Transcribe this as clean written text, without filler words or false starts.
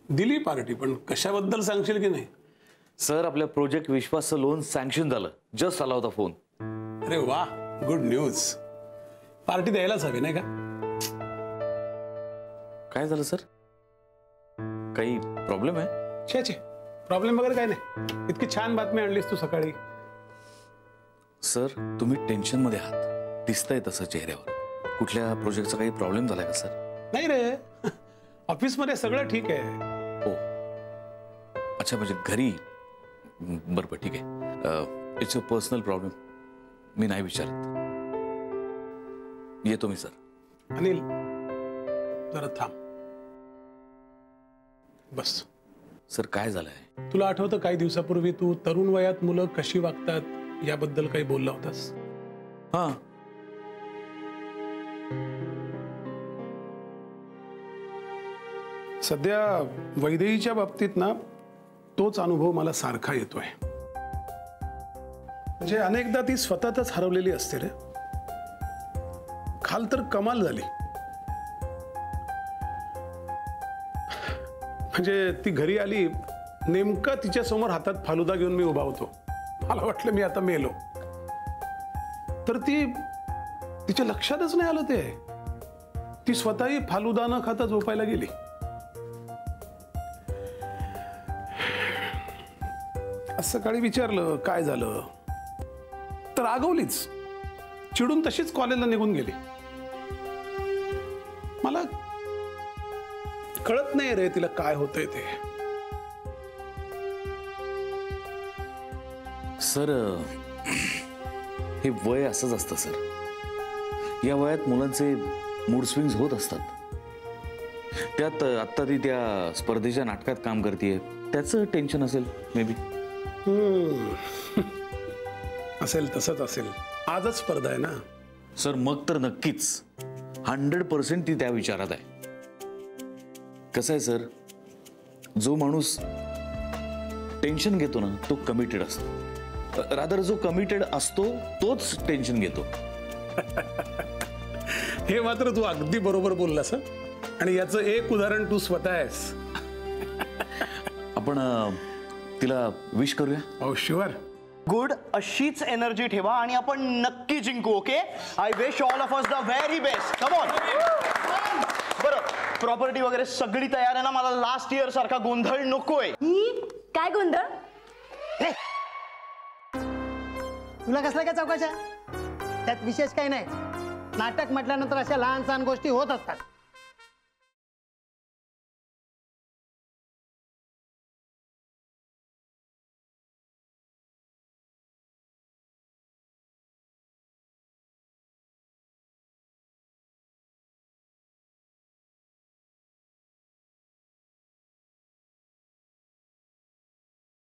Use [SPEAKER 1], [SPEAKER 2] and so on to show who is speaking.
[SPEAKER 1] दिली पार्टी, पण कशाबद्दल सांगशील की नाही?
[SPEAKER 2] सर, आपल्या प्रोजेक्ट विश्वासचं लोन सँक्शन झालं. जस्ट आला होता फोन.
[SPEAKER 1] अरे वा, गुड न्यूज. पार्टी द्यायलाच हवी नाही का?
[SPEAKER 2] काय झालं सर? काही प्रॉब्लेम आहे?
[SPEAKER 1] छे छे, प्रॉब्लेम वगैरे काय नाही. इतकी छान बातमी आणलीस तू सकाळी.
[SPEAKER 2] सर, तुम्ही टेन्शन मध्ये आहात, दिसतंय तसं चेहऱ्यावर. कुठल्या प्रोजेक्टचा काही प्रॉब्लेम झालाय का सर?
[SPEAKER 1] नाही रे, ऑफिस मध्ये सगळं ठीक आहे.
[SPEAKER 2] हो, अच्छा, म्हणजे घरी? बरोबर, ठीक आहे. इट्स अ पर्सनल प्रॉब्लेम, मी नाही विचारत. येतो मी सर.
[SPEAKER 1] अनिल, जरा थांब. बस.
[SPEAKER 2] सर, काय झालंय?
[SPEAKER 1] तुला आठवतं काही दिवसापूर्वी तू तरुण वयात मुलं कशी वागतात याबद्दल काही बोलला होतास?
[SPEAKER 2] हां.
[SPEAKER 1] सध्या वैदेहीच्या बाबतीत ना तोच अनुभव मला सारखा येतोय. म्हणजे अनेकदा ती स्वतःच हरवलेली असते रे. काल तर कमाल झाली. म्हणजे ती घरी आली, नेमका तिच्या समोर हातात फालुदा घेऊन मी उभा होतो. मला वाटलं मी आता मेलो. तर तिच्या लक्षातच नाही आलं ते. ती स्वतःही फालुदा न खाता झोपायला गेली. सकाळी विचारलं काय झालं, तर रागवलीच. चिडून तशीच कॉलेजला निघून गेली. मला कळत नाही रे तिला काय होतंय ते.
[SPEAKER 2] सर, हे वय असंच असतं सर. या वयात मुलांचे मूड स्विंग्स होत असतात. त्यात आत्ता ती त्या स्पर्धेच्या नाटकात काम करते, त्याचं टेन्शन असेल मे बी.
[SPEAKER 1] असेल, तसंच असेल. आजच स्पर्धा आहे ना
[SPEAKER 2] सर. मग तर नक्कीच 100% ती त्या विचारात आहे. कसं आहे सर, जो माणूस टेन्शन घेतो ना तो कमिटेड असतो. रादर जो कमिटेड असतो तोच टेन्शन घेतो.
[SPEAKER 1] हे मात्र तू अगदी बरोबर बोललास. आणि याचं एक उदाहरण तू स्वतः आहेस.
[SPEAKER 2] आपण तिला विश करूया.
[SPEAKER 1] हो, शुअर.
[SPEAKER 3] गुड. अशीच एनर्जी ठेवा आणि आपण नक्की जिंकू. Okay, I wish all of us the very best. Come on. बरं, प्रॉपर्टी वगैरे सगळी तयार आहे ना? मला लास्ट इयर सारखा गोंधळ नकोय.
[SPEAKER 4] काय गोंधळ?
[SPEAKER 5] तुला कसला काय चौकशा? त्यात विशेष काही नाही. नाटक म्हटल्यानंतर अशा लहान सहान गोष्टी होत असतात.